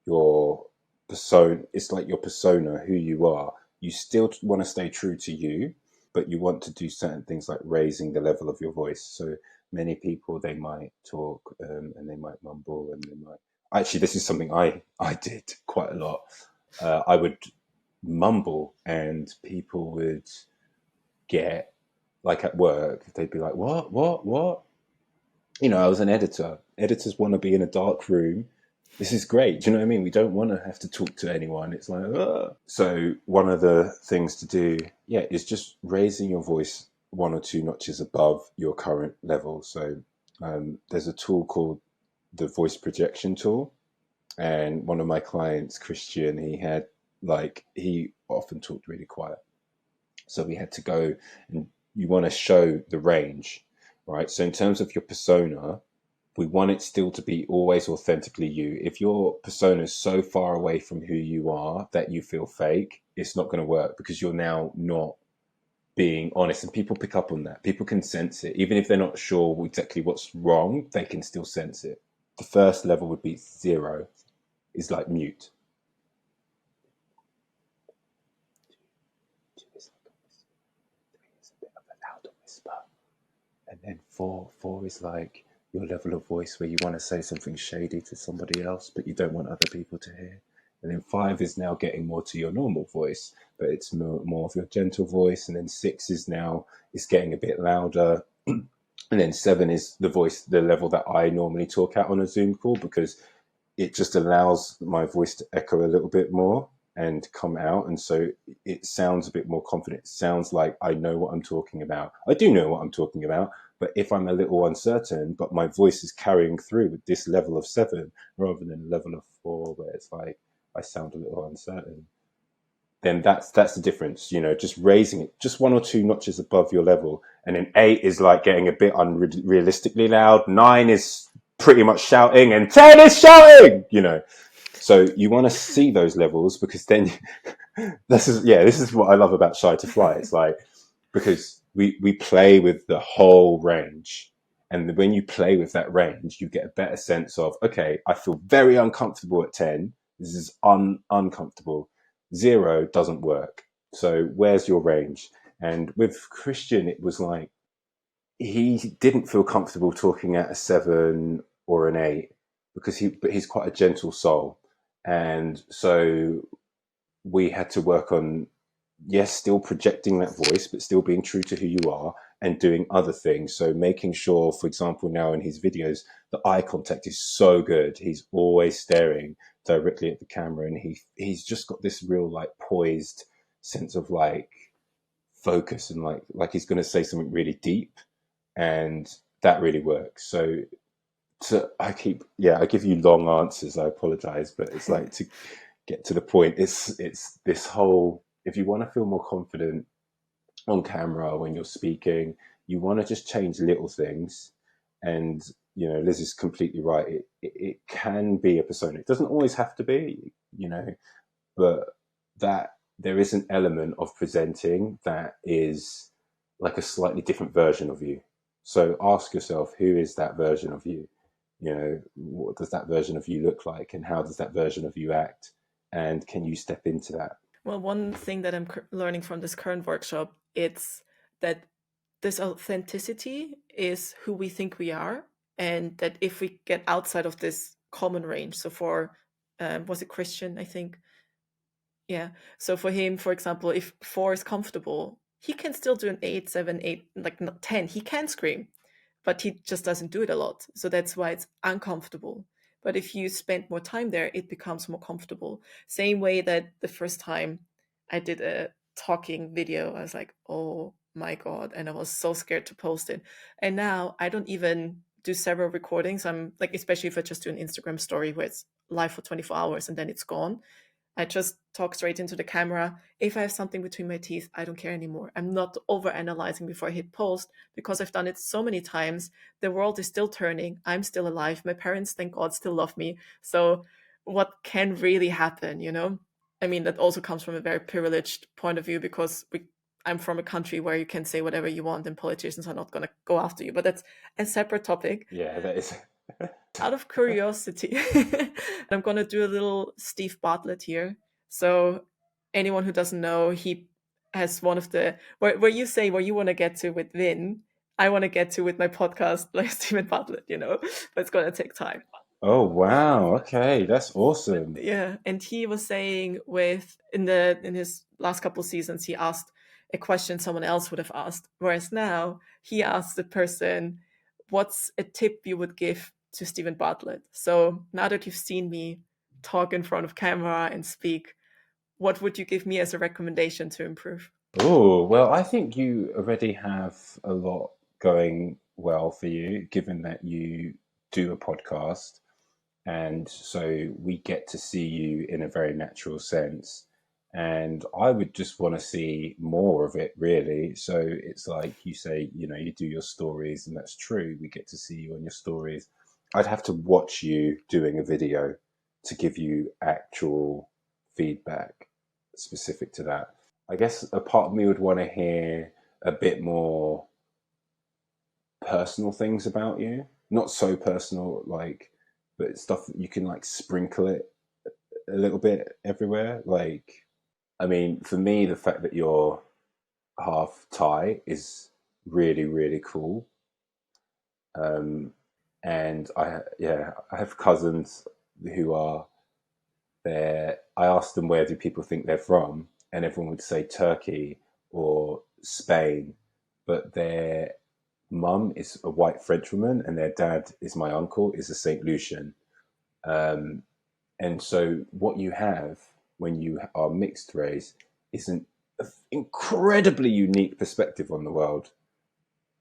your persona. It's like your persona, who you are. You still want to stay true to you, but you want to do certain things like raising the level of your voice. So many people, they might talk and they might mumble, and they might. Actually, this is something I did quite a lot. I would mumble, and people would get, like, at work, they'd be like, what? You know, I was an editor. Editors want to be in a dark room. This is great. Do you know what I mean? We don't want to have to talk to anyone. It's like, ugh. So one of the things to do, yeah, is just raising your voice 1 or 2 notches above your current level. So there's a tool called the voice projection tool. And one of my clients, Christian, he often talked really quiet. So we had to go, and you want to show the range, right? So in terms of your persona, we want it still to be always authentically you. If your persona is so far away from who you are that you feel fake, it's not going to work, because you're now not being honest. And people pick up on that. People can sense it. Even if they're not sure exactly what's wrong, they can still sense it. The first level would be 0, is like mute. 2 is like a whisper. 3 is a bit of a louder whisper. And then Four is like your level of voice where you want to say something shady to somebody else, but you don't want other people to hear. And then 5 is now getting more to your normal voice, but it's more of your gentle voice. And then 6 is now it's getting a bit louder. And then 7 is the level that I normally talk at on a Zoom call, because it just allows my voice to echo a little bit more and come out. And so it sounds a bit more confident. It sounds like I know what I'm talking about. I do know what I'm talking about, but if I'm a little uncertain, but my voice is carrying through with this level of 7 rather than a level of 4 where it's like I sound a little uncertain, then that's the difference, just raising it just 1 or 2 notches above your level. And then 8 is like getting a bit unrealistically loud. 9 is pretty much shouting, and 10 is shouting, So you want to see those levels, because then this is what I love about Shy to Fly. It's like, because we play with the whole range. And when you play with that range, you get a better sense of, okay, I feel very uncomfortable at 10. This is uncomfortable. 0 doesn't work. So where's your range? And with Christian, it was like, he didn't feel comfortable talking at a 7 or an 8 because he's quite a gentle soul. And so we had to work on, yes, still projecting that voice, but still being true to who you are and doing other things. So making sure, for example, now in his videos, the eye contact is so good. He's always staring directly at the camera, and he's just got this real like poised sense of like focus, and like he's going to say something really deep, and that really works. So I give you long answers. I apologize, but it's like, to get to the point, it's this whole, if you want to feel more confident on camera when you're speaking, you want to just change little things. And Liz is completely right. It can be a persona. It doesn't always have to be, but that there is an element of presenting that is like a slightly different version of you. So ask yourself, who is that version of you? What does that version of you look like, and how does that version of you act? And can you step into that? Well, one thing that I'm learning from this current workshop, it's that this authenticity is who we think we are, and that if we get outside of this common range, so for was it Christian, I think, yeah, so for him, for example, if 4 is comfortable, he can still do an 8, 7, 8, like not 10. He can scream, but he just doesn't do it a lot. So that's why it's uncomfortable. But if you spend more time there, it becomes more comfortable. Same way that the first time I did a talking video, I was like, oh my God. And I was so scared to post it. And now I don't even do several recordings. I'm like, especially if I just do an Instagram story where it's live for 24 hours and then it's gone. I just talk straight into the camera. If I have something between my teeth, I don't care anymore. I'm not over analyzing before I hit post, because I've done it so many times. The world is still turning. I'm still alive. My parents, thank God, still love me. So what can really happen, I mean, that also comes from a very privileged point of view, because I'm from a country where you can say whatever you want and politicians are not going to go after you. But that's a separate topic. Yeah, that is. Out of curiosity, I'm going to do a little Steve Bartlett here. So anyone who doesn't know, he has one of the, where you say where you want to get to with Vin, I want to get to with my podcast, like Stephen Bartlett, but it's going to take time. Oh wow! Okay, that's awesome. Yeah, and he was saying in his last couple of seasons, he asked a question someone else would have asked, whereas now he asked the person, "What's a tip you would give to Stephen Bartlett?" So now that you've seen me talk in front of camera and speak, what would you give me as a recommendation to improve? Oh, well, I think you already have a lot going well for you, given that you do a podcast. And so we get to see you in a very natural sense. And I would just want to see more of it, really. So it's like you say, you do your stories, and that's true. We get to see you on your stories. I'd have to watch you doing a video to give you actual feedback specific to that. I guess a part of me would want to hear a bit more personal things about you. Not so personal, but stuff that you can sprinkle it a little bit everywhere. I mean, for me, the fact that you're half Thai is really, really cool. And I have cousins who are there. I asked them, where do people think they're from, and everyone would say Turkey or Spain, but their mum is a white French woman and their dad is my uncle, is a St. Lucian. Um, and so what you have when you are mixed race is an incredibly unique perspective on the world,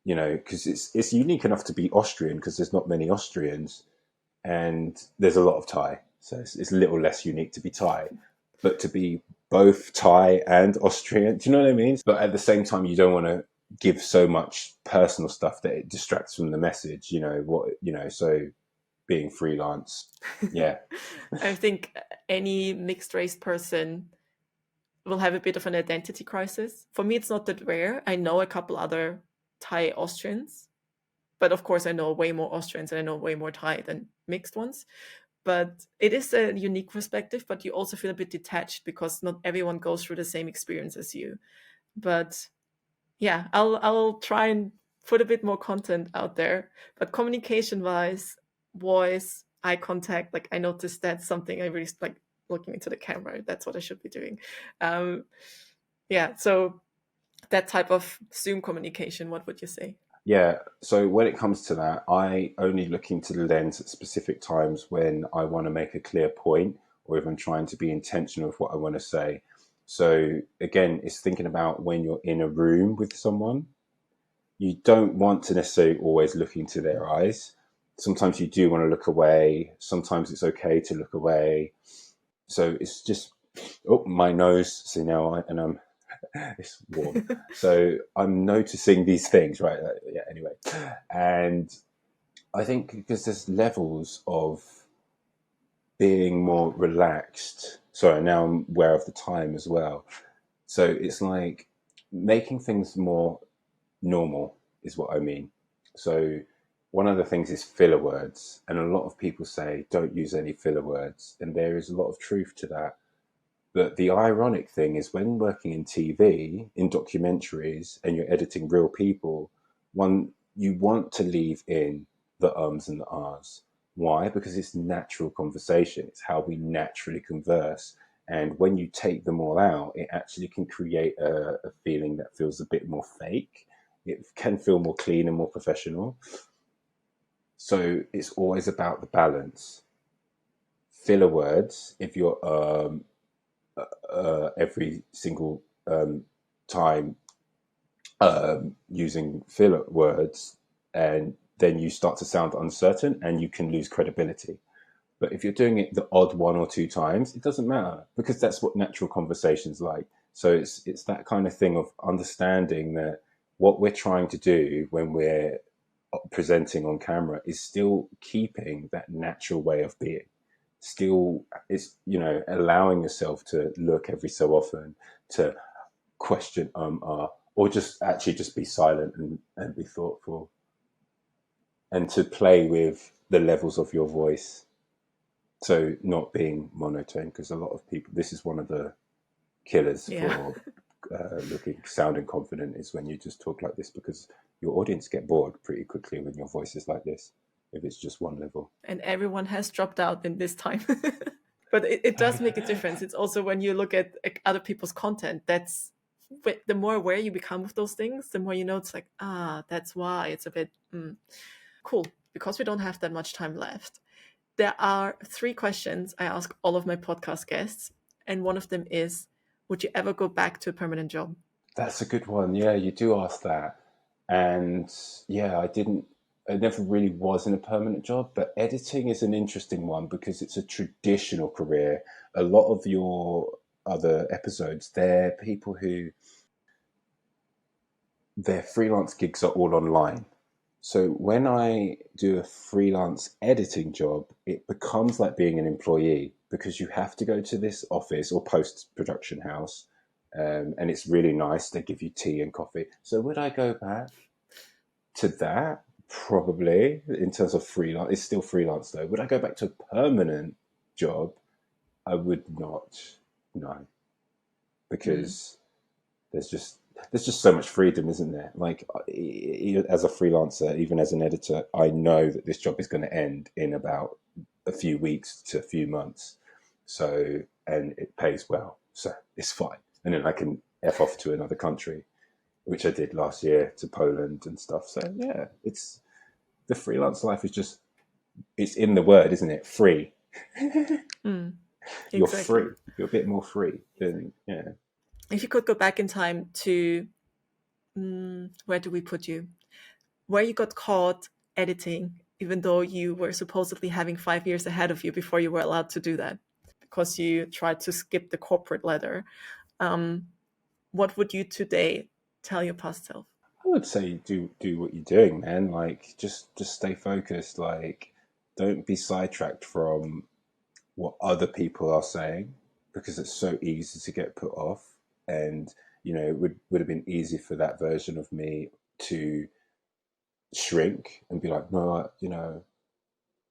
because it's unique enough to be Austrian because there's not many Austrians, and there's a lot of Thai, so it's a little less unique to be Thai, but to be both Thai and Austrian, do you know what I mean? But at the same time, you don't want to give so much personal stuff that it distracts from the message, so being freelance, yeah. I think any mixed race person will have a bit of an identity crisis. For me, it's not that rare. I know a couple other Thai Austrians, but of course, I know way more Austrians and I know way more Thai than mixed ones. But it is a unique perspective, but you also feel a bit detached because not everyone goes through the same experience as you. But yeah, I'll try and put a bit more content out there. But communication wise, voice, eye contact, like I noticed that's something I really like looking into the camera. That's what I should be doing. Yeah, so that type of Zoom communication, what would you say? Yeah, so when it comes to that, I only look into the lens at specific times when I want to make a clear point or if I'm trying to be intentional with what I want to say. So again, it's thinking about when you're in a room with someone, you don't want to necessarily always look into their eyes. Sometimes you do want to look away. Sometimes it's okay to look away. So it's just, oh, my nose. See now, it's warm. So I'm noticing these things, right? Yeah, anyway. And I think because there's levels of being more relaxed. Sorry, now I'm aware of the time as well. So it's like making things more normal is what I mean. So one of the things is filler words. And a lot of people say, don't use any filler words. And there is a lot of truth to that. But the ironic thing is when working in TV, in documentaries, and you're editing real people, you want to leave in the ums and the ahs. Why? Because it's natural conversation. It's how we naturally converse. And when you take them all out, it actually can create a feeling that feels a bit more fake. It can feel more clean and more professional. So it's always about the balance. Filler words, if you're every single time using filler words, and then you start to sound uncertain and you can lose credibility. But if you're doing it the odd one or two times, it doesn't matter because that's what natural conversation's like. So it's that kind of thing of understanding that what we're trying to do when we're presenting on camera is still keeping that natural way of being. Still, it's allowing yourself to look every so often, to question or just be silent and be thoughtful, and to play with the levels of your voice. So not being monotone, because a lot of people, this is one of the killers Yeah. for sounding confident, is when you just talk like this, because your audience get bored pretty quickly when your voice is like this, if it's just one level. And everyone has dropped out in this time. But it does make a difference. It's also when you look at other people's content, that's the more aware you become of those things, the more you know it's like, that's why it's a bit cool. Because we don't have that much time left, there are 3 questions I ask all of my podcast guests. And one of them is, would you ever go back to a permanent job? That's a good one. Yeah, you do ask that. And yeah, I never really was in a permanent job, but editing is an interesting one because it's a traditional career. A lot of your other episodes, they're people who their freelance gigs are all online. So when I do a freelance editing job, it becomes like being an employee because you have to go to this office or post production house. And it's really nice. They give you tea and coffee. So would I go back to that? Probably, in terms of freelance. It's still freelance though. Would I go back to a permanent job? I would not. No, because there's just there's just so much freedom, isn't there? Like, as a freelancer, even as an editor, I know that this job is going to end in about a few weeks to a few months. So, and it pays well, so it's fine. And then I can F off to another country, which I did last year, to Poland and stuff. So yeah, it's the freelance life is just, it's in the word, isn't it? Free. You're Exactly. free. You're a bit more free than, yeah. If you could go back in time to, where do we put you? Where you got caught editing, even though you were supposedly having 5 years ahead of you before you were allowed to do that, because you tried to skip the corporate ladder. What would you today tell your past self? I would say do what you're doing, man. Like, just stay focused. Like, don't be sidetracked from what other people are saying, because it's so easy to get put off. And it would have been easy for that version of me to shrink and be like, no,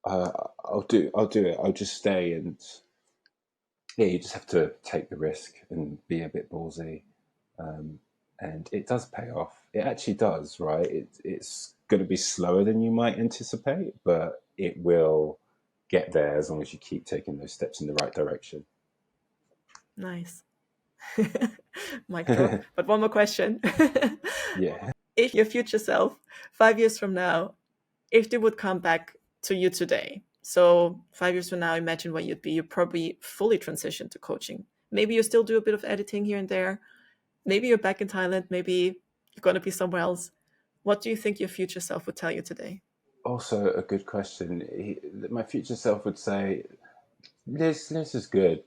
I'll do it. I'll just stay. And yeah, you just have to take the risk and be a bit ballsy. And it does pay off. It actually does, right? It's going to be slower than you might anticipate, but it will get there as long as you keep taking those steps in the right direction. Nice. Mic drop. But one more question. Yeah. If your future self, 5 years from now, if they would come back to you today, so 5 years from now, imagine where you'd be. You'd probably fully transition to coaching. Maybe you still do a bit of editing here and there. Maybe you're back in Thailand. Maybe you're going to be somewhere else. What do you think your future self would tell you today? Also, a good question. My future self would say, Liz is good.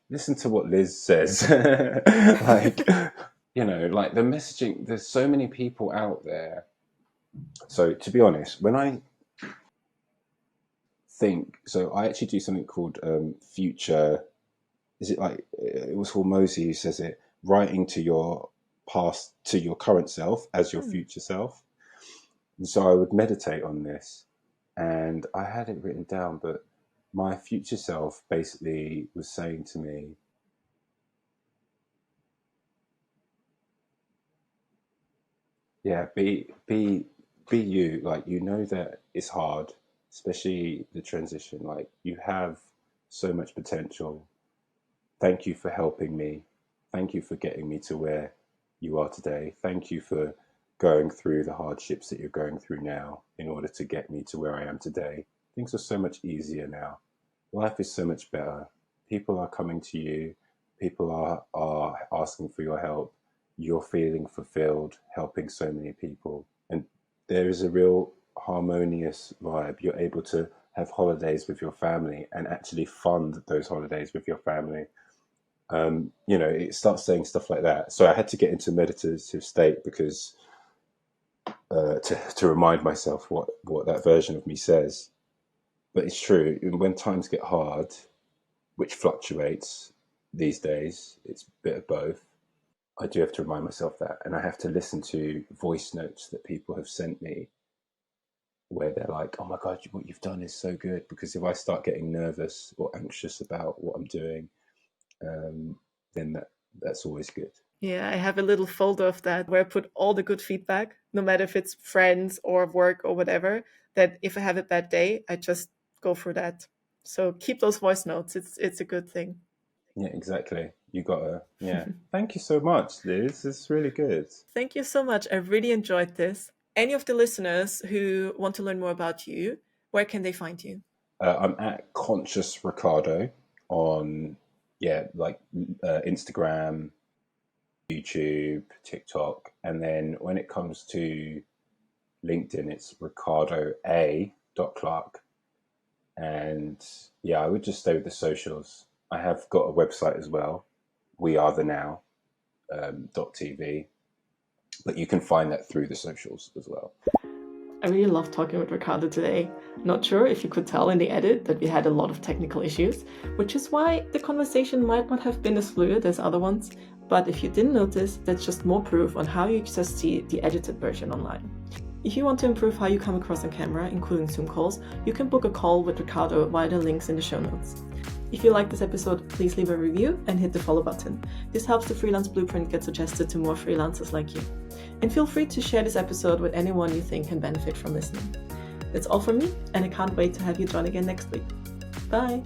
Listen to what Liz says. Like, like the messaging, there's so many people out there. So to be honest, when I actually do something called future, is it like, it was Hormozy who says it, writing to your past, to your current self as your future self. And so I would meditate on this, and I had it written down, but my future self basically was saying to me, yeah, be you. Like, that it's hard, especially the transition. Like, you have so much potential. Thank you for helping me. Thank you for getting me to where you are today. Thank you for going through the hardships that you're going through now in order to get me to where I am today. Things are so much easier now. Life is so much better. People are coming to you. People are asking for your help. You're feeling fulfilled, helping so many people. And there is a real harmonious vibe. You're able to have holidays with your family and actually fund those holidays with your family. It starts saying stuff like that. So I had to get into meditative state because to remind myself what that version of me says. But it's true, when times get hard, which fluctuates these days, it's a bit of both. I do have to remind myself that, and I have to listen to voice notes that people have sent me where they're like, oh my God, what you've done is so good. Because if I start getting nervous or anxious about what I'm doing, then that's always good. Yeah, I have a little folder of that where I put all the good feedback, no matter if it's friends or work or whatever, that if I have a bad day, I just go through that. So keep those voice notes. It's a good thing. Yeah, exactly. You gotta, yeah. Thank you so much, Liz. It's really good. Thank you so much. I really enjoyed this. Any of the listeners who want to learn more about you, where can they find you? I'm at Conscious Ricardo on, Instagram, YouTube, TikTok. And then when it comes to LinkedIn, it's ricardo.a.clarke. And yeah, I would just stay with the socials. I have got a website as well, wearethenow.tv, but you can find that through the socials as well. I really loved talking with Ricardo today. Not sure if you could tell in the edit that we had a lot of technical issues, which is why the conversation might not have been as fluid as other ones. But if you didn't notice, that's just more proof on how you just see the edited version online. If you want to improve how you come across on camera, including Zoom calls, you can book a call with Ricardo via the links in the show notes. If you like this episode, please leave a review and hit the follow button. This helps the Freelance Blueprint get suggested to more freelancers like you. And feel free to share this episode with anyone you think can benefit from listening. That's all from me, and I can't wait to have you join again next week. Bye!